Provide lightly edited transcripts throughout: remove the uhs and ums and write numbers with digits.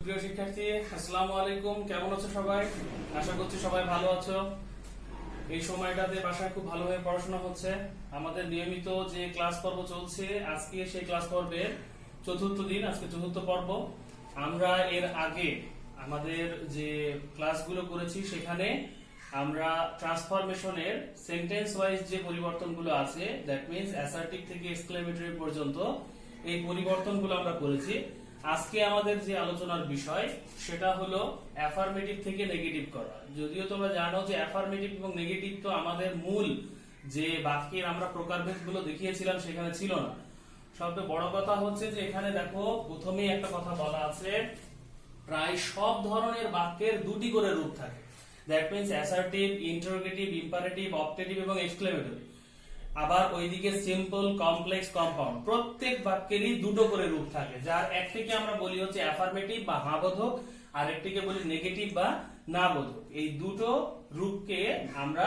প্রিয় শিক্ষার্থী, আসসালামু আলাইকুম। কেমন আছো সবাই? আশা করছি সবাই ভালো আছো। এই সময়টাতে বাসায় খুব ভালোভাবে পড়াশোনা হচ্ছে। আমাদের নিয়মিত যে ক্লাস পর্ব চলছে, আজকে সেই ক্লাস পর্বের চতুর্থ দিন, আজকে চতুর্থ পর্ব। আমরা এর আগে আমাদের যে ক্লাসগুলো করেছি সেখানে আমরা ট্রান্সফরমেশনের সেন্টেন্স ওয়াইজ যে পরিবর্তনগুলো আছে, দ্যাট মিন্স অ্যাসার্টিভ থেকে এক্সক্লেমেটরি পর্যন্ত এই পরিবর্তনগুলো আমরা করেছি। আজকে আমাদের যে আলোচনার বিষয় সেটা হলো অ্যাফার্মেটিভ থেকে নেগেটিভ করা। যদিও তোমরা জানো যে অ্যাফার্মেটিভ এবং নেগেটিভ তো আমাদের মূল যে বাক্যের আমরা প্রকারভেদগুলো দেখিয়েছিলাম সেখানে ছিল না। সবচেয়ে বড় কথা হচ্ছে যে এখানে দেখো প্রথমেই একটা কথা বলা আছে, প্রায় সব ধরনের বাক্যের দুটি করে রূপ থাকে। That means assertive, interrogative, imperative, optative এবং এক্সক্লেমেটরি। আবার ওইদিকে সিম্পল, কমপ্লেক্স, কম্পাউন্ড, প্রত্যেক বাক্যেরই দুটো করে রূপ থাকে। যার একটিকে আমরা বলি হচ্ছে অ্যাফার্মেটিভ বা হ্যাঁ বোধক, আর একটিকে বলি নেগেটিভ বা না বোধক। এই দুটো রূপকে আমরা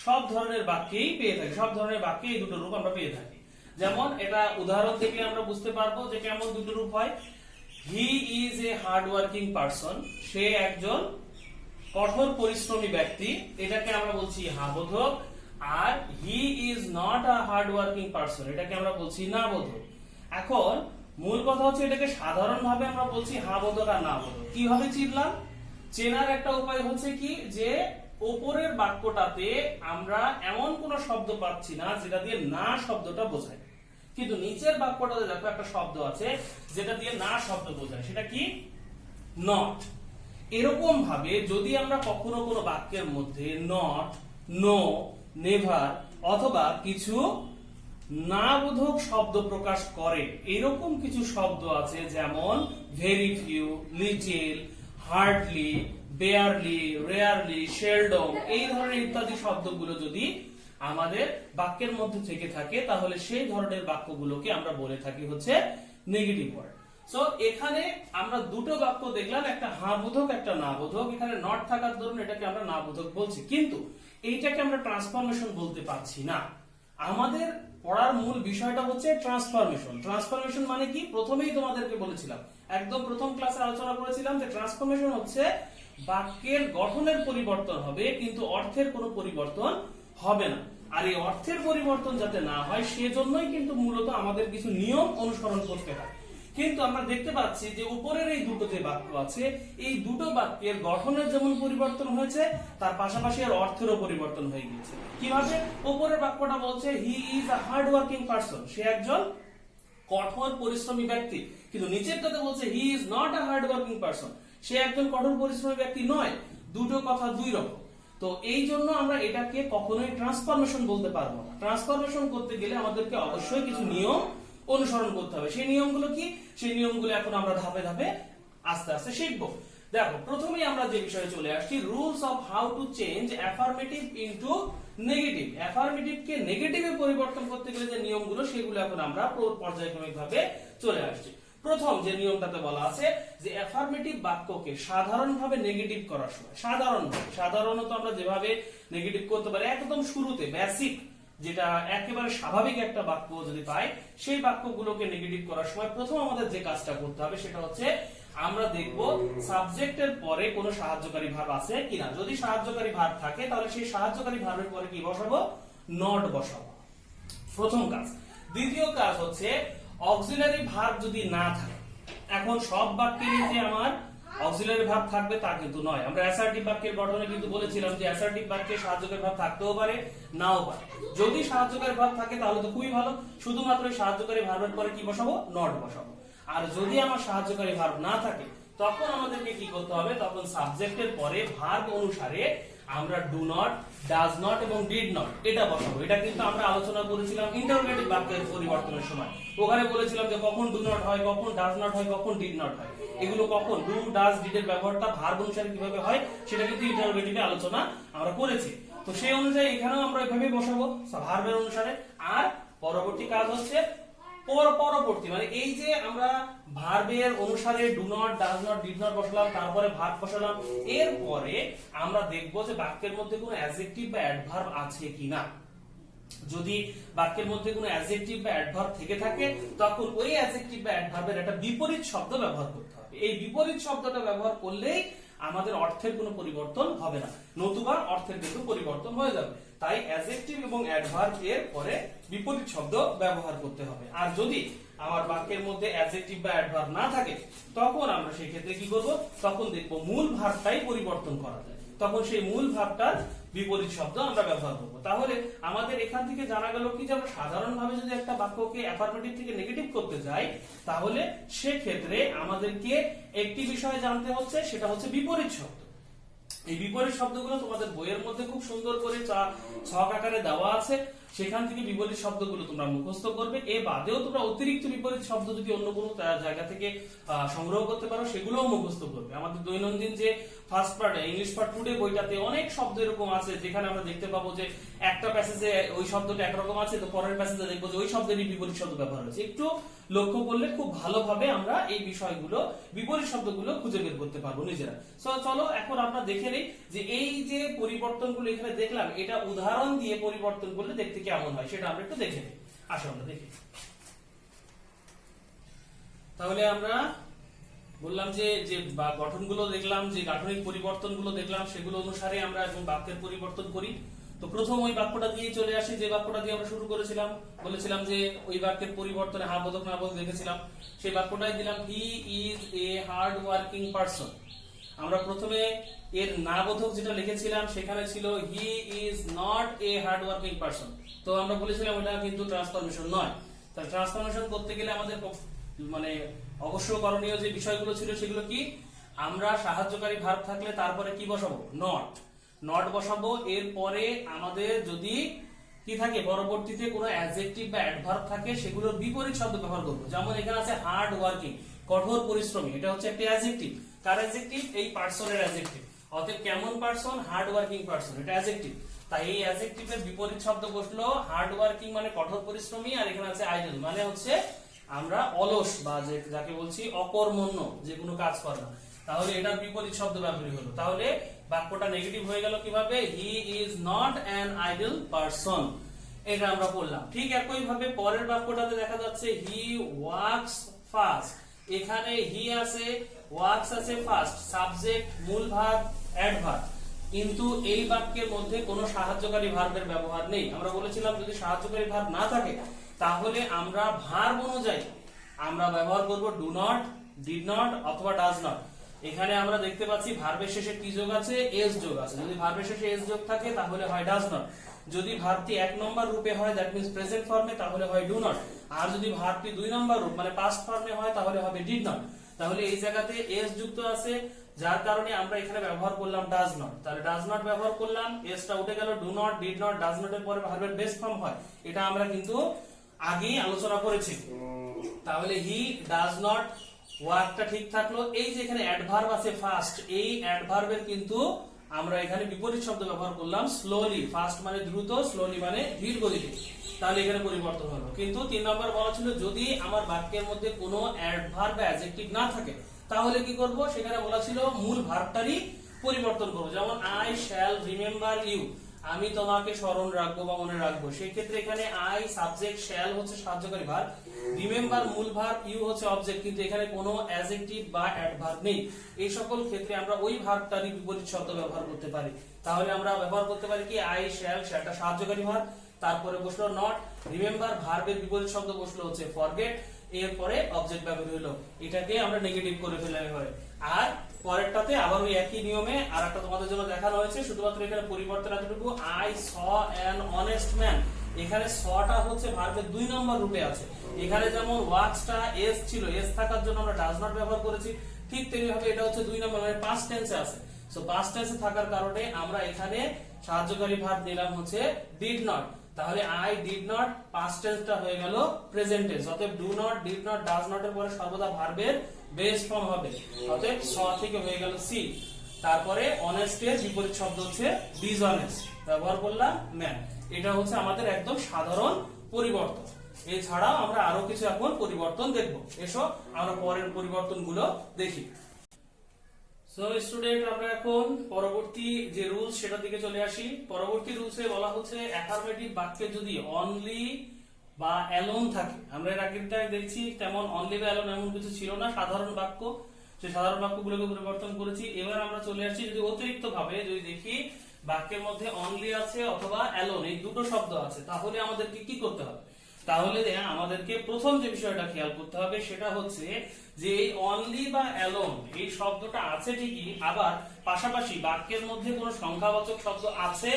সব ধরনের বাক্যেই পেয়ে থাকি। সব ধরনের বাক্যে এই দুটো রূপ আমরা পেয়ে থাকি। যেমন এটা উদাহরণ থেকে আমরা বুঝতে পারবো যে কেমন দুটো রূপ হয়। He is a hard working person, সে একজন কঠোর পরিশ্রমী ব্যক্তি, এটাকে আমরা বলছি হ্যাঁ বোধক। আর he is not a hard working person, এটাকে আমরা বলছি না বোধক। এখন মূল কথা হচ্ছে এটাকে সাধারণভাবে আমরা বলছি হ্যাঁ বোধক আর না বোধক। কিভাবে চিনলাম? চেনার একটা উপায় হচ্ছে কি, যে উপরের বাক্যটাতে আমরা এমন কোন শব্দ পাচ্ছি না যেটা দিয়ে না শব্দটা বোঝায়, কিন্তু নিচের বাক্যটাতে দেখো একটা শব্দ আছে যেটা দিয়ে না শব্দ বোঝায়। সেটা কি? নট। এরকম ভাবে যদি আমরা কখনো কোনো বাক্যের মধ্যে নট, নো, নেভার অথবা কিছু না বোধক শব্দ প্রকাশ করে এরকম কিছু শব্দ আছে, যেমন very few, little, hardly, barely, rarely, seldom, এই ধরনের ইত্যাদি শব্দগুলো যদি আমাদের বাক্যের মধ্যে থেকে থাকে তাহলে সেই ধরনের বাক্যগুলোকে আমরা বলে থাকি হচ্ছে নেগেটিভ ওয়ার্ড। সো এখানে আমরা দুটো বাক্য দেখলাম, একটা হ্যাঁ বোধক, একটা না বোধক। এখানে নট থাকার দরুন এটাকে আমরা না বোধক বলছি, কিন্তু এইটাকে আমরা ট্রান্সফরমেশন বলতে পারছি না। আমাদের পড়ার মূল বিষয়টা হচ্ছে ট্রান্সফরমেশন। ট্রান্সফরমেশন মানে কি? প্রথমেই তোমাদেরকে বলেছিলাম, একদম প্রথম ক্লাসে আলোচনা করেছিলাম যে ট্রান্সফরমেশন হচ্ছে বাক্যের গঠনের পরিবর্তন হবে কিন্তু অর্থের কোনো পরিবর্তন হবে না। আর এই অর্থের পরিবর্তন যাতে না হয় সেজন্যই কিন্তু মূলত আমাদের কিছু নিয়ম অনুসরণ করতে হয়। কিন্তু আমরা দেখতে পাচ্ছি যে উপরের এই দুটো যে বাক্য আছে, এই দুটো বাক্যের গঠনের যেমন পরিবর্তন হয়েছে তার পাশাপাশি আর অর্থেরও পরিবর্তন হয়ে গিয়েছে। কিভাবে? উপরের বাক্যটা বলছে he is a hard working person, সে একজন কঠোর পরিশ্রমী ব্যক্তি, কিন্তু নিচেরটাতে বলছে he is not a hard working person, সে একজন কঠোর পরিশ্রমী ব্যক্তি নয়। দুটো কথা দুই রকম। তো এই জন্য আমরা এটাকে কখনোই ট্রান্সফরমেশন বলতে পারবো না। ট্রান্সফরমেশন করতে গেলে আমাদেরকে অবশ্যই কিছু নিয়ম অনুসরণ করতে হবে। সেই নিয়মগুলো কি? সেই নিয়মগুলো এখন আমরা ধাপে ধাপে আস্তে আস্তে শিখবো। দেখো, প্রথমেই আমরা যে বিষয়ে চলে আসছি, rules of how to change affirmative into negative. অ্যাফার্মেটিভকে নেগেটিভে পরিবর্তন করতে গেলে যে নিয়মগুলো সেগুলো এখন আমরা পর্যায়ক্রমিক ভাবে চলে আসছি। প্রথম যে নিয়মটাতে বলা আছে যে অ্যাফার্মেটিভ বাক্যকে সাধারণভাবে নেগেটিভ করার সময়, সাধারণত আমরা যেভাবে নেগেটিভ করতে পারি, একদম শুরুতে বেসিক যেটা একেবারে স্বাভাবিক একটা বাক্য যদি পাই, সেই বাক্যগুলোকে নেগেটিভ করার সময় প্রথম আমাদের যে কাজটা করতে হবে সেটা হচ্ছে আমরা দেখব সাবজেক্টের পরে কোনো সাহায্যকারী ভার্ব আছে কিনা। যদি সাহায্যকারী ভার্ব থাকে তাহলে সেই সাহায্যকারী ভার্বের পরে কি বসাবো? নট বসাবো, প্রথম কাজ। দ্বিতীয় কাজ হচ্ছে অক্সিলারি ভার্ব যদি না থাকে। এখন সব বাক্যেরই যে আমার অক্সিলারি ভার্ব থাকবে তা কিন্তু নয়। আমরা অ্যাসার্টিভ বাক্যের গঠনে কিন্তু বলেছিলাম যে অ্যাসার্টিভ বাক্যে সাহায্যকারী ভার্ব থাকতেও পারে, নাও পারে। যদি সাহায্যকারী ভার্ব থাকে তাহলে তো খুবই ভালো, শুধুমাত্র সাহায্যকারী ভার্বের পরে কি বসাবো? নট বসাবো। আর যদি আমার সাহায্যকারী ভার্ব না থাকে তখন আমাদেরকে কি করতে হবে? তখন সাবজেক্টের পরে ভার্ব অনুসারে আমরা ডু নট, ডাজ নট এবং ডিড নট এটা বসাবো। এটা কিন্তু আমরা আলোচনা করেছিলাম ইন্টারোগেটিভ বাক্যের পরিবর্তনের সময়। ওখানে বলেছিলাম যে কখন ডু নট হয়, কখন ডাজ নট হয়, কখন ডিড নট হয়। এগুলো কখন ডু, ডাজ, ডিড এর ব্যবহারটা ভার্ব অনুসারে কিভাবে হয় সেটা কিন্তু ইন্টারোগেটিভে আলোচনা আমরা করেছি। তো সেই অনুযায়ী এখানেও আমরা এভাবেই বসাবো ভার্বের অনুসারে। আর পরবর্তী কাজ হচ্ছে পরবর্তী মানে এই যে আমরা ভার্বের অনুসারে do not, does not, did not বসালাম, তারপরে ভার্ব বসালাম, এরপরে আমরা দেখব যে বাক্যের মধ্যে কোনো অ্যাডজেক্টিভ বা অ্যাডভার্ব আছে কিনা। যদি বাক্যের মধ্যে কোনো অ্যাডজেক্টিভ বা অ্যাডভার্ব থেকে থাকে তখন ওই অ্যাডজেক্টিভ বা অ্যাডভার্বের একটা বিপরীত শব্দ ব্যবহার করতে হবে। এই বিপরীত শব্দটা ব্যবহার করলেই আমাদের অর্থের কোনো পরিবর্তন হবে না, নতুবা অর্থের কিন্তু পরিবর্তন হয়ে যাবে। তাই অ্যাডজেক্টিভ এবং অ্যাডভার্ব এর পরে বিপরীত শব্দ ব্যবহার করতে হবে। আর যদি আমার বাক্যের মধ্যে অ্যাডজেক্টিভ বা অ্যাডভার্ব না থাকে, তখন আমরা সেই ক্ষেত্রে কি করব, তখন দেখব মূল ভার্বটাই পরিবর্তন করা যায়, তখন সেই মূল ভার্বটার বিপরীত শব্দ আমরা ব্যবহার করব। তাহলে আমাদের এখান থেকে জানা গেল কি যে আমরা সাধারণভাবে যদি একটা বাক্যকে অ্যাফার্মেটিভ থেকে নেগেটিভ করতে যাই, তাহলে সেক্ষেত্রে আমাদেরকে একটি বিষয় জানতে হচ্ছে, সেটা হচ্ছে বিপরীত শব্দ। এই বিপরীত শব্দগুলো তোমাদের বইয়ের মধ্যে খুব সুন্দর করে ছক আকারে দেওয়া আছে, সেখান থেকে বিপরীত শব্দগুলো তোমরা মুখস্থ করবে। এ বাদেও তোমরা অতিরিক্ত বিপরীত শব্দ যদি অন্য কোনো জায়গা থেকে সংগ্রহ করতে পারো, সেগুলোও মুখস্থ করবে। আমাদের দৈনন্দিন যে first part English part today বইটাতে অনেক শব্দ এরকম আছে, যেখানে আমরা দেখতে পাবো যে একটা প্যাসেজে ওই শব্দটা একরকম আছে, তো পরের প্যাসেজে দেখবো যে ওই শব্দেরই বিপরীত শব্দ ব্যবহার হয়েছে। একটু লক্ষ্য করলে খুব ভালোভাবে আমরা এই বিষয়গুলো, বিপরীত শব্দগুলো খুঁজে বের করতে পারবো নিজেরা। চলো এখন আমরা দেখে নেই যে এই যে পরিবর্তনগুলো এখানে দেখলাম, এটা উদাহরণ দিয়ে পরিবর্তন করলে দেখতে কেমন হয় সেটা আমরা একটু দেখে নিই। আসো আমরা দেখি। তাহলে আমরা বললাম যে গঠনগুলো দেখলাম, যে গাঠনিক পরিবর্তনগুলো দেখলাম, সেগুলো অনুসারে আমরা এখন বাক্যের পরিবর্তন করি। তো প্রথম ওই বাক্যটা দিয়ে চলে আসি, যে বাক্যটা দিয়ে আমরা শুরু করেছিলাম, বলেছিলাম যে ওই বাক্যের পরিবর্তনে হা বোধক না বোধক দেখেছিলাম, সেই বাক্যটাই দিলাম হি is a hard working person. আমরা প্রথমে এর না বোধক যেটা লিখেছিলাম সেখানে ছিল হি is not a hard working person. তো আমরা বলেছিলাম ওটা কিন্তু ট্রান্সফরমেশন নয়। তাহলে ট্রান্সফরমেশন করতে গেলে আমাদের মানে অবশ্য করণীয় যে বিষয়গুলো ছিল সেগুলো কি, আমরা সাহায্যকারী ভার্ব থাকলে তারপরে কি বসাবো, নট বসাবো। এরপরে আমাদের যদি কি থাকে, পরবর্তীতে কোনো অ্যাডজেক্টিভ বা অ্যাডভার্ব থাকে, সেগুলোর বিপরীত শব্দ ব্যবহার করবো। যেমন এখানে আছে হার্ড ওয়ার্কিং, কঠোর পরিশ্রমী, এটা হচ্ছে একটা অ্যাডজেক্টিভ। কার অ্যাডজেক্টিভ? এই পারসনের অ্যাডজেক্টিভ। অতএব কেমন পারসন? হার্ড ওয়ার্কিং পারসন, এটা অ্যাডজেক্টিভ। তাই এই অ্যাডজেক্টিভের বিপরীত শব্দ বসলো হার্ড ওয়ার্কিং মানে কঠোর পরিশ্রমী, আর এখানে আছে আইডল মানে হচ্ছে আমরা অলস বা যাকে বলছি অকর্মণ্য, যে কোনো কাজ করে না। তাহলে এটার বিপরীত শব্দ ব্যবহৃত হলো। তাহলে বাক্যটা নেগেটিভ হয়ে গেল কিভাবে, হি is not an idol person, এটা আমরা বললাম। ঠিক একই ভাবে পরের বাক্যটাতে দেখা যাচ্ছে হি ওয়ার্কস ফাস্ট। এখানে হি আছে, ওয়ার্কস আছে, ফাস্ট, সাবজেক্ট, মূল ভার্ব, অ্যাডভার্ব, কিন্তু এই বাক্যের মধ্যে কোনো সাহায্যকারী ভার্বের ব্যবহার নেই। আমরা বলেছিলাম যদি সাহায্যকারী ভার্ব না থাকে, তাহলে আমরা ভার্ব অনুযায়ী আমরা ব্যবহার করব ডু নট, ডিড নট অথবা ডাজ নট। এখানে আমরা দেখতে পাচ্ছি ভার্বের শেষে কি যোগ আছে, এস যোগ আছে। যদি ভার্বের শেষে এস যোগ থাকে তাহলে হয় ডাজ নট। যদি ভার্বটি 1 নম্বর রূপে হয়, দ্যাট মিন্স প্রেজেন্ট ফর্মে, তাহলে হয় ডু নট। আর যদি ভার্বটি 2 নম্বর রূপ মানে পাস্ট ফর্মে হয়, তাহলে হবে ডিড নট। তাহলে এই জায়গাতে এস যুক্ত আছে, যার কারণে আমরা এখানে ব্যবহার করলাম ডাজ নট। তাহলে ডাজ নট ব্যবহার করলাম, এসটা উঠে গেল, do not, did not, does not এর পরে ভার্বের বেস ফর্ম হয়, এটা আমরা কিন্তু আগেই আলোচনা করেছি। তাহলে হি ডাজ নট, ওয়ার্কটা ঠিক থাকলো। এই যে এখানে অ্যাডভার্ব আছে ফাস্ট, এই অ্যাডভার্বের কিন্তু আমরা এখানে বিপরীত শব্দ ব্যবহার করলাম স্লোলি। ফাস্ট মানে দ্রুত, স্লোলি মানে ধীর গতিতে। তাহলে এখানে পরিবর্তন হলো। কিন্তু 3 নম্বর বলা ছিল যদি আমার বাক্যের মধ্যে কোনো অ্যাডভার্ব বা অ্যাডজেক্টিভ না থাকে, তাহলে কি করব, সেখানে বলা ছিল মূল ভার্বটারই পরিবর্তন করব। যেমন আই শ্যাল রিমেম্বার ইউ, আমি তোমাকে স্মরণ রাখবো বা মনে রাখবো। সেই ক্ষেত্রে এখানে আই সাবজেক্ট, শ্যাল হচ্ছে সাহায্যকারী ভার্ব, রিমেম্বার মূল ভার্ব, ইউ হচ্ছে অবজেক্ট, কিন্তু এখানে কোনো অ্যাডজেক্টিভ বা অ্যাডভার্ব নেই। এই সকল ক্ষেত্রে আমরা ওই ভার্বটারই বিপরীত শব্দ ব্যবহার করতে পারি। তাহলে আমরা ব্যবহার করতে পারি কি, আই শ্যাল, শ্যালটা সাহায্যকারী ভার্ব, তারপরে বসলো নট, রিমেম্বার ভার্বের বিপরীত শব্দ বসলো হচ্ছে ফরগেট, এরপরে অবজেক্ট ব্যবহার হলো। এটাকে আমরা নেগেটিভ করে ফেলে হয়। আর পরেরটাতে আবার ওই একই নিয়মে আরেকটা তোমাদের জন্য দেখানো হয়েছে, শুধুমাত্র এখানে পরিবর্তন এতটুকু, I saw an honest man. এখানে সটা হচ্ছে ভার্বের 2 নম্বর রূপে আছে। এখানে যেমন ওয়ার্কসটা এস ছিল, এস থাকার জন্য আমরা ডাজ নট ব্যবহার করেছি, ঠিক তেমনি ভাবে এটা হচ্ছে 2 নম্বর মানে পাস্ট টেন্সে আছে। সো পাস্ট টেন্সে থাকার কারণে আমরা এখানে সাহায্যকারী ভার্ব নিলাম হচ্ছে ডিড নট। তাহলে আই ডিড নট, পাস্ট টেন্সটা হয়ে গেল প্রেজেন্ট টেন্স। অতএব do not, did not, does not এর পরে সর্বদা ভার্বের বেস ফর্ম হবে। অতএব স থেকে হয়ে গেল সি। তারপরে অনেস্ট এর বিপরীত শব্দ হচ্ছে ডিসঅনেস্ট, ব্যবহার করলাম ম্যান। এটা হচ্ছে আমাদের একদম সাধারণ পরিবর্তন। এছাড়াও আমরা আরো কিছু এখন পরিবর্তন দেখব। এসো আমরা পরের পরিবর্তনগুলো দেখি। সো স্টুডেন্ট, আমরা এখন পরবর্তী যে রুলস সেটার দিকে চলে আসি। পরবর্তী রুলসে বলা হচ্ছে অ্যাফার্মেটিভ বাক্যে যদি অনলি বা অ্যালোন থাকে, আমরা এর আগেরটায় দেখছি তেমন অনলি বা অ্যালোন এমন কিছু ছিল না, সাধারণ বাক্য। সেই সাধারণ বাক্যগুলোকে পরিবর্তন করেছি। এবার আমরা চলে আসছি যদি অতিরিক্ত ভাবে যদি দেখি বাক্যের মধ্যে অনলি আছে অথবা অ্যালোন এই দুটো শব্দ আছে, তাহলে আমাদেরকে কি করতে হবে? তাহলে আমাদেরকে প্রথম যে বিষয়টা খেয়াল করতে হবে সেটা হচ্ছে যে এই অনলি বা অ্যালোন এই শব্দটা আছে ঠিকই, আবার পাশাপাশি বাক্যের মধ্যে কোনো সংখ্যাবাচক শব্দ আছে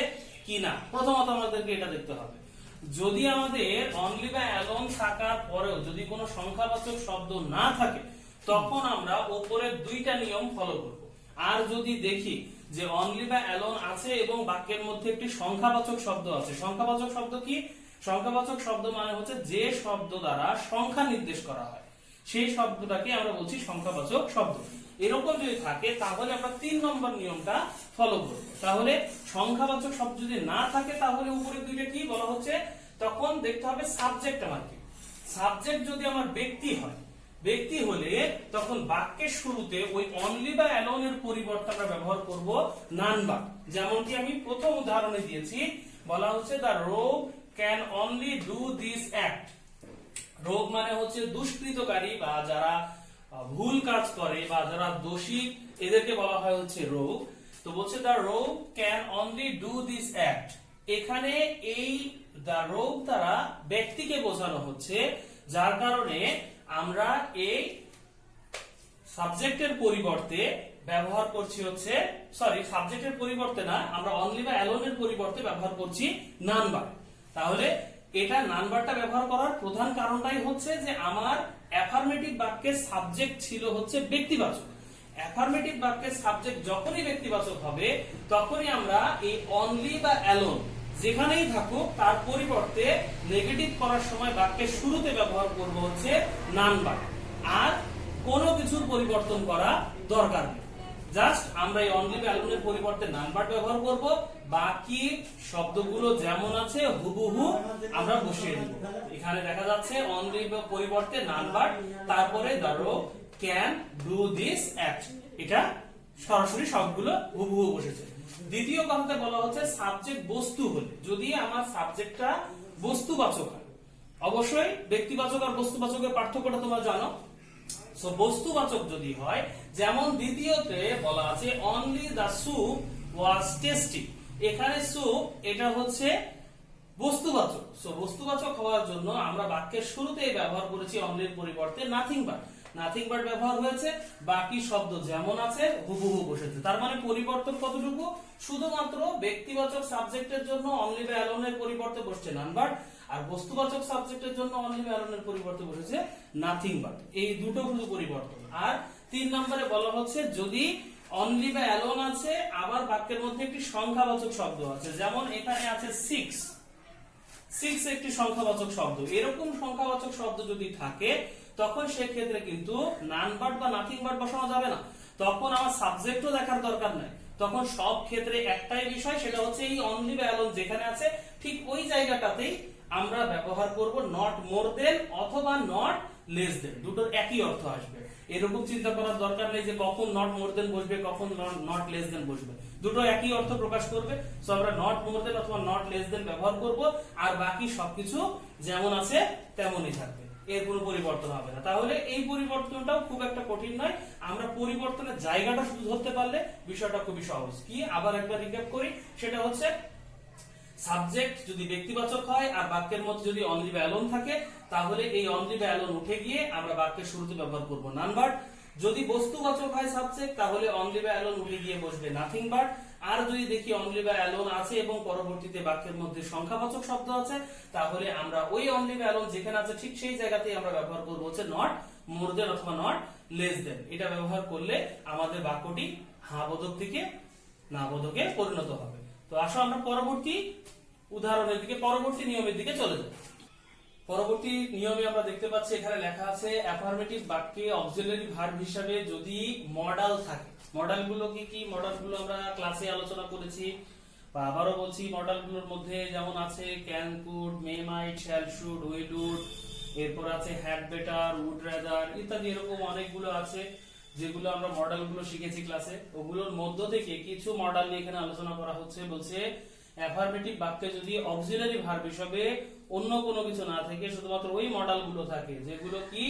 কিনা প্রথমত আমাদেরকে এটা দেখতে হবে। যদি আমাদের অনলি বা অ্যালোন থাকার পরেও যদি কোনো সংখ্যাবাচক শব্দ না থাকে, তখন আমরা উপরের দুইটা নিয়ম ফলো করব। আর যদি দেখি যে অনলি বা অ্যালোন আছে এবং বাক্যের মধ্যে একটি সংখ্যাবাচক শব্দ আছে, সংখ্যাবাচক শব্দ কি? সংখ্যাবাচক শব্দ মানে হচ্ছে যে শব্দ দ্বারা সংখ্যা নির্দেশ করা হয়, সেই শব্দটাকে আমরা বলছি সংখ্যাবাচক শব্দ। এরকম যদি থাকে তাহলে আমরা 3 নম্বর নিয়মটা ফলো করব। তাহলে সংখ্যাবাচক শব্দ যদি না থাকে তাহলে উপরে দুইটা কি বলা হচ্ছে, তখন দেখতে হবে সাবজেক্ট আমার কি। সাবজেক্ট যদি আমার ব্যক্তি হয়, ব্যক্তি হলে তখন বাক্যের শুরুতে ওই অনলি বা অ্যালোন এর পরিবর্তে আমরা ব্যবহার করব নান বা। যেমনটি আমি প্রথম উদাহরণে দিয়েছি, বলা হচ্ছে দ্য রোগ can only do this act. রোগ মানে হচ্ছে দুষ্কৃতকারী বা যারা ভুল কাজ করে বা যারা দোষী, এদেরকে বলা হয় হচ্ছে রোগ। তো বলছে দ্য রোগ can only do this act. এখানে এই দ্য রোগ দ্বারা ব্যক্তিকে বোঝানো হচ্ছে, যার কারণে আমরা এই সাবজেক্টের পরিবর্তে ব্যবহার করছি হচ্ছে, সরি সাবজেক্টের পরিবর্তে না, আমরা অনলি বা অ্যালোন এর পরিবর্তে ব্যবহার করছি নান বা। তাহলে এটা নাম্বারটা ব্যবহার করার প্রধান কারণটাই হচ্ছে যে আমার অ্যাফার্মেটিভ বাক্যের সাবজেক্ট ছিল হচ্ছে ব্যক্তিবাচক। অ্যাফার্মেটিভ বাক্যের সাবজেক্ট যখনই ব্যক্তিবাচক হবে তখনই আমরা এই অনলি বা অ্যালোন যেখানেই থাকুক তার পরিবর্তে নেগেটিভ করার সময় বাক্যের শুরুতে ব্যবহার করব হচ্ছে নান বা। আর কোনো কিছুর পরিবর্তন করা দরকার নেই, জাস্ট আমরা এই অনলি বা অ্যালোনের পরিবর্তে নান বা ব্যবহার করব, বাকি শব্দগুলো যেমন আছে হুবহু আমরা বসিয়ে দেব। এখানে দেখা যাচ্ছে অনলি বা পরিবর্তে নান বা, তারপরে দ্য রোগ ক্যান ডু দিস অ্যাক্ট, এটা সরাসরি সবগুলো হুবহু বসেছে। দ্বিতীয় কথাতে বলা হচ্ছে সাবজেক্ট বস্তু হলে, যদি আমার সাবজেক্টটা বস্তুবাচক হয়, অবশ্যই ব্যক্তিবাচক আর বস্তুবাচকের পার্থক্যটা তোমরা জানো। সো বস্তুবাচক যদি হয়, যেমন দ্বিতীয়তে বলা আছে only the soup was tasty. এখানে স্যুপ এটা হচ্ছে বস্তুবাচক। সো বস্তুবাচক হওয়ার জন্য আমরা বাক্যের শুরুতে ব্যবহার করেছি অনলির পরিবর্তে নাথিং বাট। নাথিং বাট ব্যবহার হয়েছে, বাকি শব্দ যেমন আছে হুবহু বসেছে। তার মানে পরিবর্তন কতটুকু? শুধুমাত্র ব্যক্তিবাচক সাবজেক্টের জন্য অনলি বা অ্যালোনের পরিবর্তে বসছে নান বাট, আর বস্তুবাচক সাবজেক্টের জন্য অনলি বা অ্যালোনের পরিবর্তে বসেছে নাথিং বাট। এই দুটো হলো পরিবর্তন। আর 3 নম্বরে বলা হচ্ছে যদি অনলি বা অ্যালোন আছে আবার বাক্যের মধ্যে একটি সংখ্যাবাচক শব্দ আছে, যেমন এখানে আছে 6, 6 একটি সংখ্যাবাচক শব্দ। এরকম সংখ্যাবাচক শব্দ যদি থাকে তখন সেক্ষেত্রে কিন্তু নান বাট বা নাথিং বাট বসানো যাবে না, তখন আমার সাবজেক্টও দেখার দরকার নাই। তখন সব ক্ষেত্রে একটাই বিষয়, সেটা হচ্ছে এই অনলি বা অ্যালোন যেখানে আছে ঠিক ওই জায়গাটাতেই আমরা ব্যবহার করব নট মোর দেন অথবা নট লেস দেন, দুটোর একই অর্থ আসবে। এরকম চিন্তা করার দরকার নেই যে কখন নট মোর দেন বসবে কখন নট লেস দেন বসবে, দুটো একই অর্থ প্রকাশ করবে। সো আমরা নট মোর দেন অথবা নট লেস দেন ব্যবহার করব, আর বাকি সবকিছু যেমন আছে তেমনই থাকবে, এর কোনো পরিবর্তন হবে না। তাহলে এই পরিবর্তনটাও খুব একটা কঠিন নয়, আমরা পরিবর্তনের জায়গাটা শুধু ধরতে পারলে বিষয়টা খুবই সহজ। কি আবার একবার রিক্যাপ করি, সেটা হচ্ছে সাবজেক্ট যদি ব্যক্তিবাচক হয় আর বাক্যের মধ্যে যদি অনলি বা অ্যালোন থাকে, তাহলে এই অনলি বা অ্যালোন উঠে গিয়ে আমরা বাক্যের শুরুতে ব্যবহার করব নান বাট। যদি বস্তুবাচক হয় সাবজেক্ট, তাহলে অনলি বা অ্যালোন উঠে গিয়ে বসবে নাথিং বাট। আর যদি দেখি অনলি বা অ্যালোন আছে এবং পরবর্তীতে বাক্যের মধ্যে সংখ্যাবাচক শব্দ আছে, তাহলে আমরা ওই অনলি বা অ্যালোন যেখানে আছে ঠিক সেই জায়গাতেই আমরা ব্যবহার করব হচ্ছে নট মোর দেন অথবা নট লেস দেন। এটা ব্যবহার করলে আমাদের বাক্যটি হ্যাঁ বোধক থেকে না বোধকে পরিণত হবে। তো আসো আমরা পরবর্তী উদাহরণের দিকে, পরবর্তী নিয়মের দিকে চলে যাই। পরবর্তী নিয়মে আমরা দেখতে পাচ্ছি এখানে লেখা আছে অ্যাফার্মেটিভ বাক্যে অক্সিলারি ভার্ব হিসাবে যদি মডাল থাকে। মডাল গুলো কি কি? মডাল গুলো আমরা ক্লাসে আলোচনা করেছি, বা আবারও বলছি, মডাল গুলোর মধ্যে যেমন আছে can, could, may, might, shall, should, will, would, এরপর আছে হ্যাড বেটার, উড রাদার ইত্যাদি। এরকম অনেকগুলো আছে যেগুলো আমরা মডেল গুলো শিখেছি ক্লাসে। ওগুলোর মধ্য থেকে কিছু মডেল নিয়ে এখানে আলোচনা করা হচ্ছে। বলছে অ্যাফার্মেটিভ বাক্যে যদি অক্সিলারি ভার্ব হিসেবে অন্য কোনো কিছু না থাকে, শুধুমাত্র ওই মডেল গুলো থাকে যেগুলো কি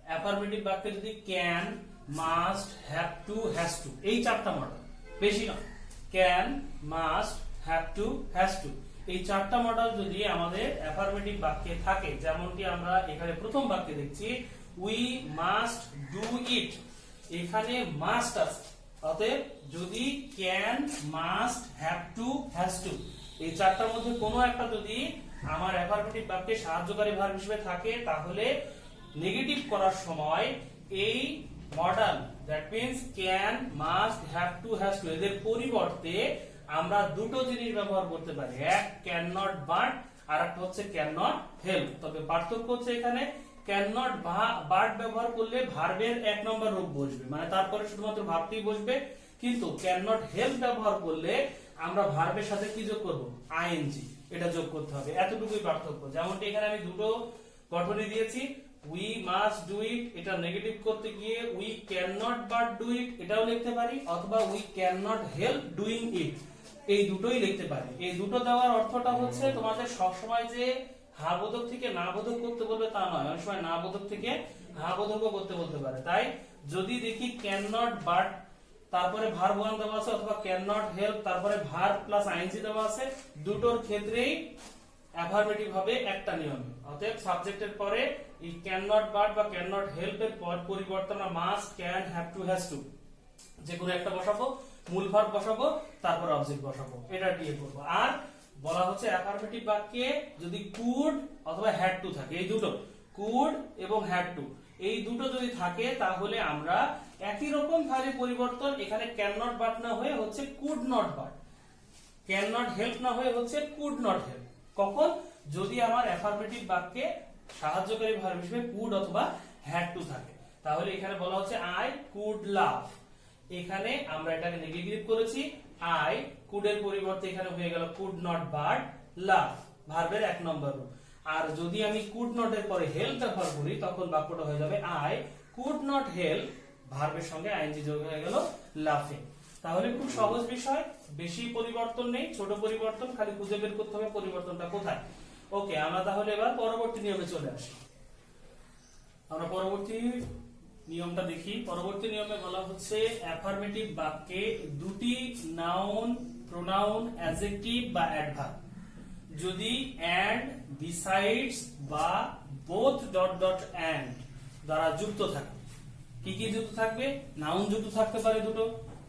অ্যাফার্মেটিভ বাক্যে যদি can, must, have to, has to, এই চারটা মডেল, বেশি না। Can, must, have to, has to, এই চারটা মডেল যদি আমাদের অ্যাফার্মেটিভ বাক্যে থাকে, যেমনটি আমরা এখানে প্রথম বাক্যে দেখছি উই মাস্ট ডু ইট, এখানে মাস্ট আছে। অতএব যদি can, must, have to, has to, এই চারটার মধ্যে কোনো একটা যদি আমার অ্যাফার্মেটিভ বাক্যে সাহায্যকারী ভার্ব হিসেবে থাকে, তাহলে নেগেটিভ করার সময় এই model, that means can, must, have to, has to, এদের পরিবর্তে আমরা দুটো জিনিস ব্যবহার করতে পারি। এক ক্যান নট বাট, আর একটা হচ্ছে ক্যান নট হেল্প। তবে পার্থক্য হচ্ছে এখানে ক্যান নট বাট ব্যবহার করলে ভার্বের এক নম্বর রূপ বসবে, মানে তারপরে শুধুমাত্র ভার্বটি বসবে। কিন্তু ক্যান নট হেল্প ব্যবহার করলে আমরা ভার্বের সাথে কি যোগ করব? আইএনজি, এটা যোগ করতে হবে। এতটুকুই পার্থক্য। যেমনটি এখানে আমি দুটো গঠনই দিয়েছি, উই মাস্ট ডু ইট, এটা নেগেটিভ করতে গিয়ে we can not but do it এটাও লিখতে পারি, অথবা we can not help doing it, এই দুটোই লিখতে পারি। এই দুটো দেওয়ার অর্থটা হচ্ছে তোমাদের সবসময় যে হা বোধক থেকে না বোধক করতে বলবে তা নয়, অনেক সময় না বোধক থেকে হা বোধকও করতে বলতে পারে। তাই যদি দেখি ক্যান নট বাট তারপরে ভার্ব ওয়ান দেওয়া আছে, অথবা ক্যান নট হেল্প তারপরে ভার্ব প্লাস আইএনজি দেওয়া আছে, দুটোর ক্ষেত্রেই অ্যাফার্মেটিভ হবে একটা নিয়ম। অতএব সাবজেক্টের পরে এই ক্যান নট বাট বা ক্যান নট হেল্প এর পরিবর্তে আমরা must, can, have to, has to যে কোনো একটা বসাবো, মূল ভার্ব বসাবো, তারপর অবজেক্ট বসাবো, এটা দিয়ে করব। আর বলা হচ্ছে অ্যাফার্মেটিভ বাক্যে যদি কুড অথবা হ্যাড টু থাকে, এই দুটো কুড এবং হ্যাড টু, এই দুটো যদি থাকে তাহলে আমরা একই রকম ভাবে পরিবর্তন, এখানে ক্যান নট বাট না হয়ে হচ্ছে could not but, can not help না হয়ে হচ্ছে কুড নট হেল্প। কখন? যদি আমার অ্যাফার্মেটিভ বাক্যে সাহায্যকারী ভার্ব হিসেবে কুড অথবা হ্যাড টু থাকে। তাহলে এখানে বলা হচ্ছে আই কুড লাভ, এখানে আমরা এটাকে নেগেটিভ করেছি, আই কুড এর পরিবর্তে এখানে হয়ে গেল কুড নট বাট লাভ, ভার্বের এক নম্বর রূপ। আর যদি আমি কুড নট এর পরে হেল্প ব্যবহার করি, তখন বাক্যটা হয়ে যাবে আই কুড নট হেল্প, ভার্বের সঙ্গে আইএনজি যোগ হয়ে গেল লাফিং। তাহলে খুব সহজ বিষয়, বেশি পরিবর্তন নেই, ছোট পরিবর্তন, খালি খুঁজে বের করতে হবে পরিবর্তনটা কোথায়। ওকে, আমরা তাহলে এবার পরবর্তী নিয়মে চলে আসি। আমরা পরবর্তী নিয়মটা দেখি। পরবর্তী নিয়মে বলা হচ্ছে অ্যাফার্মেটিভ বাক্যে দুটি নাউন, প্রোনাউন, অ্যাডজেক্টিভ বা অ্যাডভার্ব যদি এন্ড, বিসাইডস বা বোথ ডট ডট এন্ড দ্বারা যুক্ত থাকে। কি কি যুক্ত থাকবে? নাউন যুক্ত থাকতে পারে দুটো,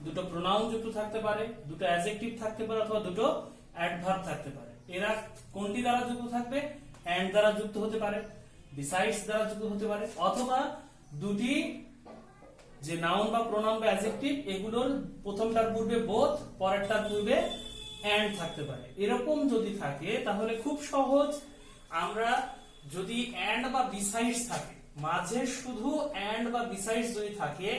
দুটো প্রোনাউন যুক্ত থাকতে পারে, দুটো অ্যাডজেক্টিভ থাকতে পারে, অথবা দুটো অ্যাডভার্ব থাকতে পারে। এরা কোনটি দ্বারা যুক্ত থাকবে? এন্ড দ্বারা যুক্ত হতে পারে, বিসাইডস দ্বারা যুক্ত হতে পারে, অথবা দুটি যে নাউন বা প্রোনাউন বা অ্যাডজেক্টিভ এগুলোর প্রথমটার পূর্বে বোথ, পরেরটার পূর্বে এন্ড থাকতে পারে। এরকম যদি থাকে তাহলে খুব সহজ, আমরা যদি এন্ড বা বিসাইডস থাকে, মাঝে শুধু এন্ড বা বিসাইডস যদি থাকে,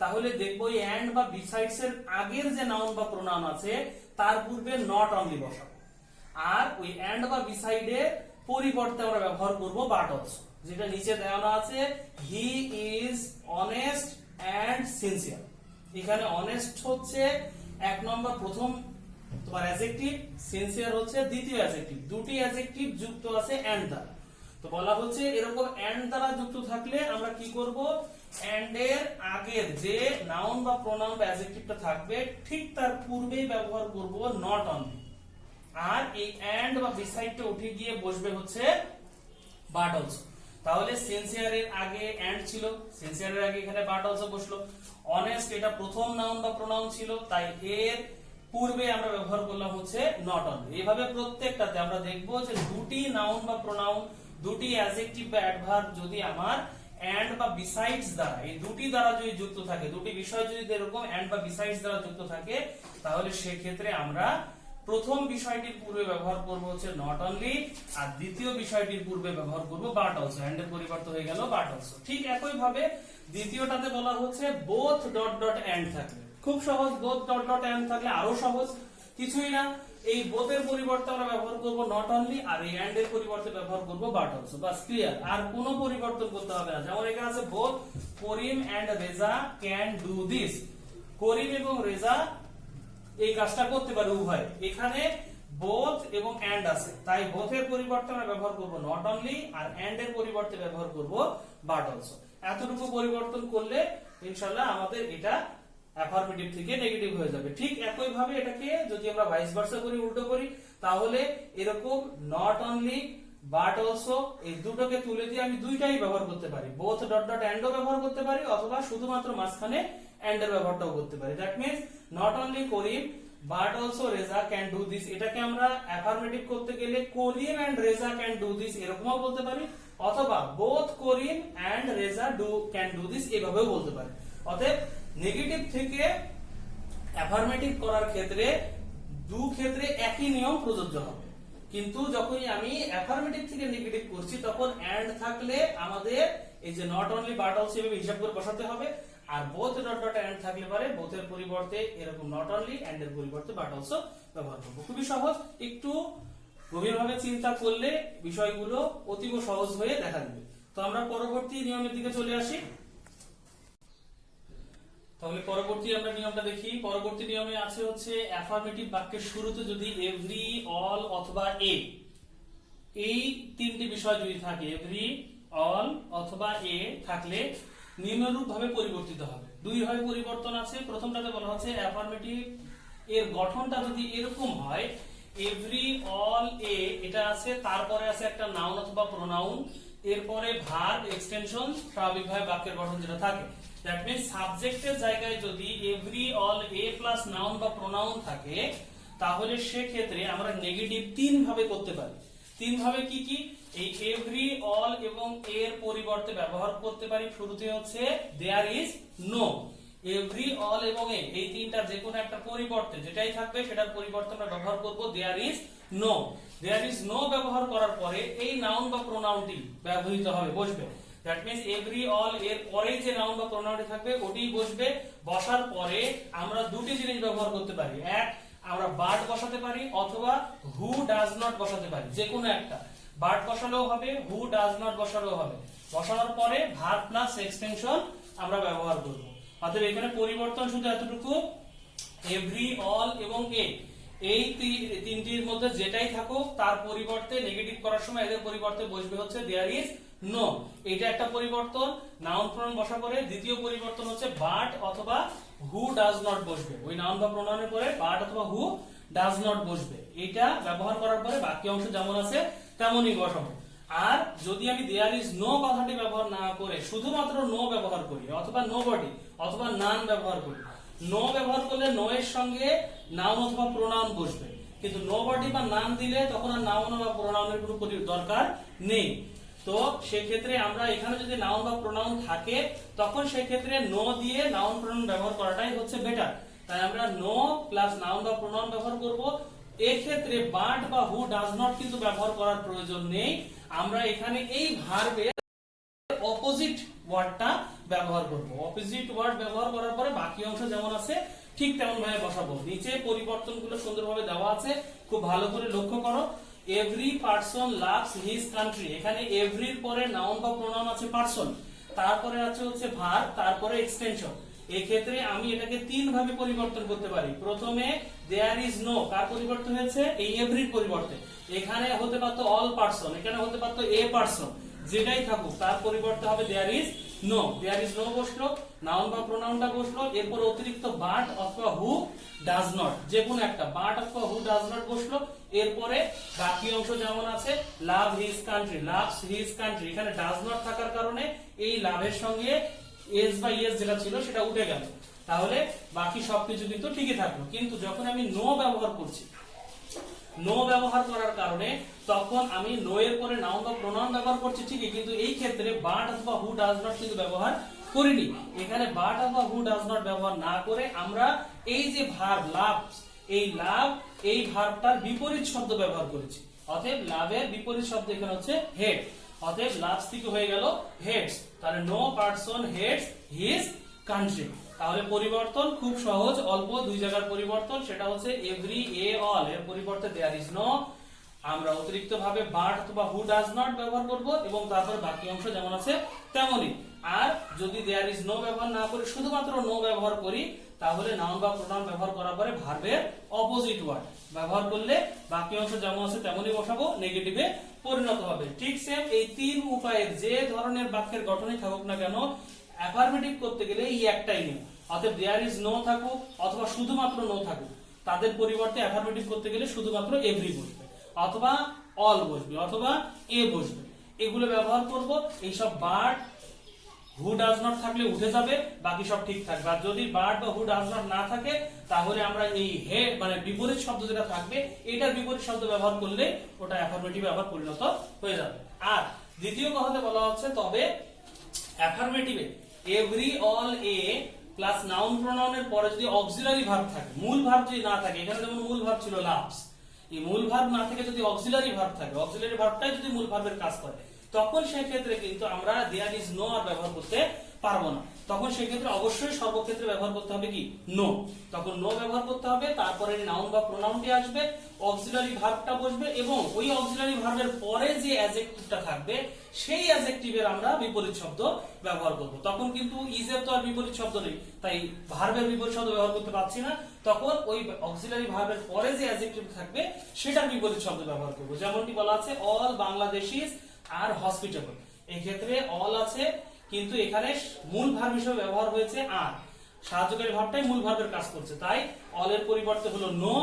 তাহলে দেখবো এন্ড বা বিসাইডস এর আগের যে নাউন বা প্রোনাউন আছে তার পূর্বে নট অনলি বসাবো, আর ওই এন্ড বা বিসাইডের পরিবর্তে আমরা ব্যবহার করব বাট অলসো, যেটা নিচে দেওয়া আছে, he is honest and sincere. এখানে অনেস্ট হচ্ছে এক নম্বর প্রথম তোমার অ্যাডজেক্টিভ, সিনসিয়ার হচ্ছে দ্বিতীয় অ্যাডজেক্টিভ, দুটি অ্যাডজেক্টিভ যুক্ত আছে এন্ড দ্বারা। তো বলা হচ্ছে এরকম এন্ড দ্বারা যুক্ত থাকলে আমরা কি করব? এন্ড এর আগের যে নাউন বা প্রোনাউন বা অ্যাডজেক্টিভটা থাকবে ঠিক তার পূর্বেই ব্যবহার করব নট অনলি, আর এই এন্ড বা বিসাইডটা উঠে গিয়ে বসবে হচ্ছে বাট অলসো। তাহলে সিনসিয়ার এর আগে এন্ড ছিল, সিনসিয়ার এর আগে এখানে বাট অলসো বসলো। অনেস্ট এটা প্রথম নাউন বা প্রোনাউন ছিল, তাই এর পূর্বে আমরা ব্যবহার করলাম হচ্ছে নট অনলি। এইভাবে প্রত্যেকটাতে আমরা দেখবো যে দুটি নাউন বা প্রোনাউন, দুটি অ্যাডজেক্টিভ বা অ্যাডভার্ব যদি আমার এন্ড বা বিসাইডস দ্বারা, এই দুটি দ্বারা যদি যুক্ত থাকে, দুটি বিষয় যদি এরকম এন্ড বা বিসাইডস দ্বারা যুক্ত থাকে, তাহলে সেক্ষেত্রে আমরা প্রথম বিষয়টির পূর্বে ব্যবহার করব হচ্ছে নট অনলি, আর দ্বিতীয় বিষয়টির পূর্বে ব্যবহার করব বাট অলসো। এন্ড এর পরিবর্তে হয়ে গেল বাট অলসো। ঠিক একই ভাবে দ্বিতীয়টাতে বলা হচ্ছে বোথ ডট ডট এন্ড থাকলে, খুব সহজ, বোথ ডট ডট এন্ড থাকলে আরো সহজ, কিছুই না। এই বোথ এর পরিবর্তে আমরা ব্যবহার করব নট অনলি, আর এই এন্ড এর পরিবর্তে ব্যবহার করব বাট অলসো। বাস ক্লিয়ার, আর কোনো পরিবর্তন করতে হবে না। যেমন এখানে আছে both Karim and Reza can do this, Karim এবং রেজা এই কাজটা করতে পারে উভয়। এখানে বোথ এবং এন্ড আছে, তাই বোথ এর পরিবর্তে আমরা ব্যবহার করব নট অনলি, আর এন্ড এর পরিবর্তে ব্যবহার করব বাট অলসো। এতটুকু পরিবর্তন করলে ইনশাআল্লাহ আমাদের এটা অ্যাফার্মেটিভ থেকে নেগেটিভ হয়ে যাবে। ঠিক একই ভাবে এটাকে যদি আমরা ভাইস ভার্সা করি, উল্টো করি, তাহলে এরকম নট অনলি বাট অলসো এই দুটোকে তুলে দিয়ে আমি দুইটাই ব্যবহার করতে পারি, বোথ ডট ডট এন্ড ও ব্যবহার করতে পারি, অথবা শুধুমাত্র মাঝখানে এন্ড এর ব্যবহারটাও করতে পারি। That means not only Karim but also Reza can do this, এটাকে আমরা অ্যাফার্মেটিভ করতে গেলে Karim and Reza can do this এরকমও বলতে পারি, অথবা both Karim and Reza can do this এভাবেও বলতে পারি। অতএব নেগেটিভ থেকে অ্যাফার্মেটিভ করার ক্ষেত্রে দু ক্ষেত্রে একই নিয়ম প্রযোজ্য হবে, কিন্তু যখনই আমি অ্যাফার্মেটিভ থেকে নেগেটিভ করছি তখন এন্ড থাকলে আমাদের এই যে নট অনলি বাট অলসো এভাবে হিসাব করে বসাতে হবে, আর বোথ ডট ডট এন্ড থাকলে পারে বোথের পরিবর্তে এরকম নট অনলি এন্ড এর পরিবর্তে বাট অলসো ব্যবহার করব। খুবই সহজ, একটু গভীরভাবে চিন্তা করলে বিষয়গুলো অতীব সহজ হয়ে দেখা দিবে। তো আমরা পরবর্তী নিয়মের দিকে চলে আসি। তাহলে পরবর্তী আমরা নিয়মটা দেখি। পরবর্তী নিয়মে আছে হচ্ছে অ্যাফার্মেটিভ বাক্যের শুরুতে যদি এভরি, অল অথবা এ, এই তিনটি বিষয় যদি থাকে, এভরি, অল অথবা এ থাকলে নিম্নরূপ ভাবে পরিবর্তিত হবে। দুই ভাবে পরিবর্তন আছে। প্রথমটাতে বলা হচ্ছে অ্যাফার্মেটিভ এর গঠনটা যদি এরকম হয়, এভরি, অল, এ এটা আছে, তারপরে আছে একটা নাউন অথবা প্রোনাউন, এরপরে ভার্ব, এক্সটেনশন, স্বাভাবিকভাবে বাক্যের গঠন যেটা থাকে। দ্যাট মিন্স সাবজেক্টের জায়গায় যদি এভরি, অল, এ প্লাস নাউন বা প্রোনাউন থাকে, তাহলে সেক্ষেত্রে আমরা নেগেটিভ তিন ভাবে করতে পারি। তিন ভাবে কি কি? এই এভরি, অল এবং এর পরিবর্তে ব্যবহার করতে পারি শুরুতে হচ্ছে there is no. Every, all এবং এ এই তিনটা যে কোনো একটা পরিবর্তে যেটাই থাকবে সেটার পরিবর্তে আমরা ব্যবহার করব there is no. There is no ব্যবহার করার পরে এই নাউন বা প্রোনাউনটি ব্যবহৃত হবে, বসবে। দ্যাট মিন্স এভরি, অল এর পরেই যে নাউন বা প্রোনাউনটি থাকবে ওটি বসবে। বসার পরে আমরা দুটি জিনিস ব্যবহার করতে পারি, এক আমরা বাট বসাতে পারি অথবা হু ডাজ নট বসাতে পারি, যে কোনো একটা। বাট বসালেও হবে, হু ডাজ নট বসালেও হবে। বসানোর পরে ভার্ব প্লাস এক্সটেনশন আমরা ব্যবহার করব। অতএব এখানে পরিবর্তন শুধু এতটুকু, এভরি, অল এবং এ এই তিনটির মধ্যে যেটাই থাকুক তার পরিবর্তে নেগেটিভ করার সময় এদের পরিবর্তে বসবে হচ্ছে দেয়ার ইজ নো। এটা একটা পরিবর্তন। নাউন প্রোনাউন বসা পরে দ্বিতীয় পরিবর্তন হচ্ছে বাট অথবা হু ডাজ নট বসবে। ওই নাউন বা প্রোনাউনের পরে বাট অথবা হু ডাজ নট বসবে। এটা ব্যবহার করার পরে বাকি অংশ যেমন আছে তেমনই বসাবো। আর যদি আমি দেয়ার ইজ নো কথাটি ব্যবহার না করে শুধুমাত্র নো ব্যবহার করি, অথবা নো বডি অথবা নান ব্যবহার করি, নো ব্যবহার করলে নো এর সঙ্গে নাউন অথবা প্রোনাউন বসবে, কিন্তু নো বডি বা নান দিলে তখন আর নাউন বা প্রোনাউনের কোনো দরকার নেই। তো সেক্ষেত্রে আমরা এখানে যদি নাউন বা প্রোনাউন থাকে তখন সেক্ষেত্রে নো দিয়ে নাউন প্রোনাউন ব্যবহার করাটাই হচ্ছে বেটার। তাই আমরা নো প্লাস নাউন বা প্রোনাউন ব্যবহার করব। এক্ষেত্রে বাট বা হু ডাজ নট কিন্তু ব্যবহার করার প্রয়োজন নেই। আমরা এখানে এই ভার্বের অপোজিট ওয়ার্ডটা ব্যবহার করব। অপোজিট ওয়ার্ড ব্যবহার করার পরে বাকি অংশ যেমন আছে ঠিক তেমন ভাবে বসাবো। নিচে পরিবর্তনগুলো সুন্দরভাবে দেওয়া আছে, খুব ভালো করে লক্ষ্য করো। Every person loves his country, এখানে এভরির পরে নাউন বা প্রোনাউন আছে পারসন, তারপরে আছে হচ্ছে ভার্ব, তারপরে এক্সটেনশন। এই ক্ষেত্রে আমি এটাকে তিন ভাবে পরিবর্তন করতে পারি। প্রথমে দেয়ার ইজ নো, কার পরিবর্তে হয়েছে? এই এভরির পরিবর্তে। এখানে হতে পারতো অল পারসন, এখানে হতে পারতো এ পারসন, যেটাই থাকুক তার পরিবর্তে হবে there is no. There is no বসলো, নাউন বা প্রোনাউনটা বসলো, এরপর অতিরিক্ত বাট অথবা হু ডাজ নট, যে কোনো একটা বাট অথবা হু ডাজ নট বসলো। এরপরে বাকি অংশ যেমন আছে love his country, loves his country, এখানে ডাজ নট থাকার কারণে এই লাভের সঙ্গে এস বা ইয়েস যেটা ছিল সেটা উঠে গেল, তাহলে বাকি সবকিছু কিন্তু ঠিকই থাকলো। কিন্তু যখন আমি নো ব্যবহার করছি, নো ব্যবহার করার কারণে তখন আমি নো এর পরে নাউন বা প্রোনাউন ব্যবহার করছি ঠিকই, কিন্তু এই ক্ষেত্রে বাট অথবা হু ডাজ নট কিন্তু ব্যবহার করিনি। এখানে বাট অথবা হু ডাজ নট ব্যবহার না করে আমরা এই যে ভার্ব লাভ, এই লাভ এই ভার্বটার বিপরীত শব্দ ব্যবহার করেছি। অতএব লাভের বিপরীত শব্দ এখানে হচ্ছে হেড। অতএব লাভস থেকে হয়ে গেল হেডস। তাহলে no person heads his country. তাহলে পরিবর্তন খুব সহজ, অল্প দুই জায়গার পরিবর্তন। সেটা হচ্ছে এভরি, এ, অল এর পরিবর্তে দেয়ার ইজ নো, আমরা অতিরিক্ত ভাবে বাট অথবা হু ডাজ নট ব্যবহার করব, এবং তারপর বাকি অংশ যেমন আছে তেমনই। আর যদি দেয়ার ইজ নো ব্যবহার না করে শুধুমাত্র নো ব্যবহার করি, তাহলে নাউন বা প্রোনাউন ব্যবহার করার পরে ভার্বের অপোজিট ওয়ার্ড ব্যবহার করলে বাকি অংশ যেমন আছে তেমনই বসাবো, নেগেটিভে পরিণত হবে। ঠিক সেম এই তিন উপায়ের যে ধরনের বাক্যের গঠনই থাকুক না কেন, অ্যাফার্মেটিভ করতে গেলে এই একটাই নিয়ম, অতএব দেয়ার ইজ নো থাকুক অথবা শুধুমাত্র নো থাকুক, তাদের পরিবর্তে অ্যাফার্মেটিভ করতে গেলে শুধুমাত্র এভরি বসবে অথবা অল বসবে অথবা এ বসবে, এগুলো ব্যবহার করব। এইসব বাট হু ডাজ নট থাকলে উঠে যাবে, বাকি সব ঠিক থাকবে। আর যদি বাট বা হু ডাজ নট না থাকে তাহলে আমরা এই হে মানে বিপরীত শব্দ যেটা থাকবে এটার বিপরীত শব্দ ব্যবহার করলে ওটা অ্যাফার্মেটিভ আবার পরিণত হয়ে যাবে। আর দ্বিতীয় কথাতে বলা হচ্ছে তবে অ্যাফার্মেটিভে এভরি অল এ প্লাস নাউন প্রোনাউনের পরে যদি অক্সিলারি ভার্ব থাকে, মূল ভার্ব যদি না থাকে, এখানে যেমন মূল ভার্ব ছিল লাভস, এই মূল ভার্ব না থেকে যদি অক্সিলারি ভার্ব থাকে, অক্সিলারি ভার্বটাই যদি মূল ভার্বের কাজ করে, তখন সেই ক্ষেত্রে কিন্তু আমরা দেয়ার ইজ নো আর ব্যবহার করতে পারবো না। তখন সেই ক্ষেত্রে অবশ্যই সর্বক্ষেত্রে ব্যবহার করতে হবে কি নো, তখন নো ব্যবহার করতে হবে। তারপরে নাউন বা প্রোনাউনটি আসবে, অক্সিলারি ভার্বটা বসবে এবং ওই অক্সিলারি ভার্বের পরে যে অ্যাডজেক্টিভটা থাকবে সেই অ্যাডজেক্টিভের আমরা বিপরীত শব্দ ব্যবহার করব। তখন কিন্তু ইজের তো আর বিপরীত শব্দ নেই, তাই ভার্বের বিপরীত শব্দ ব্যবহার করতে পারছি না, তখন ওই অক্সিলারি ভার্বের পরে যে অ্যাডজেক্টিভ থাকবে সেটার বিপরীত শব্দ ব্যবহার করব। যেমনটি বলা আছে অল বাংলাদেশিস আর হসপিটেবল, এই ক্ষেত্রে অল আছে কিন্তু এখানে মূল ভার্ব হিসেবে ব্যবহার হয়েছে আর, সাহায্যকারী ভার্বটাই মূল ভার্বের কাজ করছে, তাই অল এর পরিবর্তে হলো নো,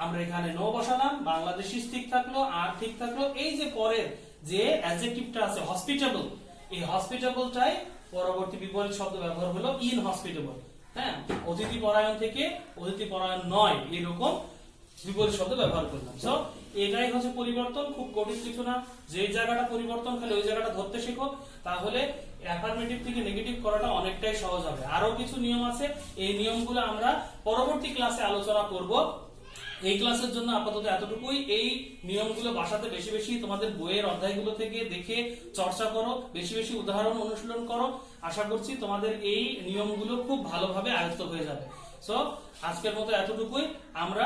আমরা এখানে নো বসালাম, বাংলাদেশিস ঠিক থাকলো আর ঠিক থাকলো। এই যে পরের যে অ্যাডজেক্টিভটা আছে হসপিটেবল, এই হসপিটেবলটাই পরবর্তী বিপরীত শব্দ ব্যবহার হলো ইন হসপিটেবল। হ্যাঁ, অতিথি পরায়ণ থেকে অতিথি পরায়ণ নয়, এরকম বিপরীত শব্দ ব্যবহার করলাম। সো এটাই হচ্ছে পরিবর্তন, খুব কঠিন কিছু না। যে জায়গাটা পরিবর্তন খালি ওই জায়গাটা ধরতে শেখো, তাহলে অ্যাফার্মেটিভ থেকে নেগেটিভ করাটা অনেকটাই সহজ হবে। আরো কিছু নিয়ম আছে, এই নিয়মগুলো আমরা পরবর্তী ক্লাসে আলোচনা করব। এই ক্লাসের জন্য আপাতত এতটুকুই। এই নিয়মগুলো বাসাতে বেশি বেশি তোমাদের বইয়ের অধ্যায়গুলো থেকে দেখে চর্চা করো, বেশি বেশি উদাহরণ অনুশীলন করো। আশা করছি তোমাদের এই নিয়মগুলো খুব ভালোভাবে আয়ত্ত হয়ে যাবে। সো আজকের মতো এতটুকুই। আমরা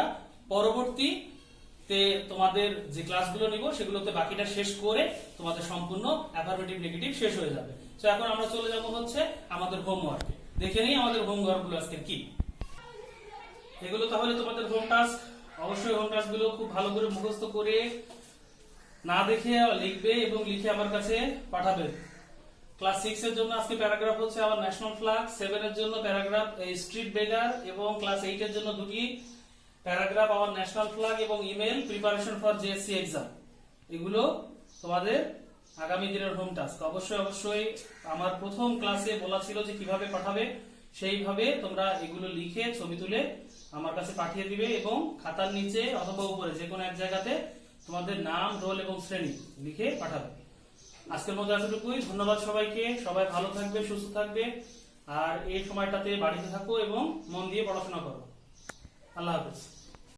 পরবর্তীতে তোমাদের যে ক্লাসগুলো নিব সেগুলোতে বাকিটা শেষ করে তোমাদের সম্পূর্ণ অ্যাফার্মেটিভ নেগেটিভ শেষ হয়ে যাবে। সো এখন আমরা চলে যাব হচ্ছে আমাদের হোমওয়ার্কে। দেখে নিই আমাদের হোমওয়ার্কগুলো আজকে কি। এগুলো তাহলে তোমাদের হোম টাস্ক। অবশ্যই হোম টাস্ক গুলো খুব ভালো করে মুখস্থ করে না দেখে লিখবে এবং লিখে আমার কাছে পাঠাবে। ক্লাস 6 এর জন্য আজকে প্যারাগ্রাফ হচ্ছে আমার ন্যাশনাল ফ্ল্যাগ, 7 এর জন্য প্যারাগ্রাফ স্ট্রিট বেগার এবং ক্লাস 8 এর জন্য দুটি প্যারাগ্রাফ আমার ন্যাশনাল ফ্ল্যাগ এবং email preparation for JSC exam. এগুলো তোমাদের আগামী দিনের হোম টাস্ক। অবশ্যই আমার প্রথম ক্লাসে বলা ছিল যে কিভাবে পাঠাবে, সেইভাবে তোমরা এগুলো লিখে ছবি তুলে আমার কাছে পাঠিয়ে দিবে এবং খাতার নিচে অথবা উপরে যে কোনো এক জায়গাতে তোমাদের নাম, রোল এবং শ্রেণী লিখে পাঠাবে। আজকের মতো এতটুকুই। ধন্যবাদ সবাইকে। সবাই ভালো থাকবে, সুস্থ থাকবে আর এই সময়টাতে বাড়িতে থাকো এবং মন দিয়ে পড়াশোনা করো। আল্লাহ হাফেজ।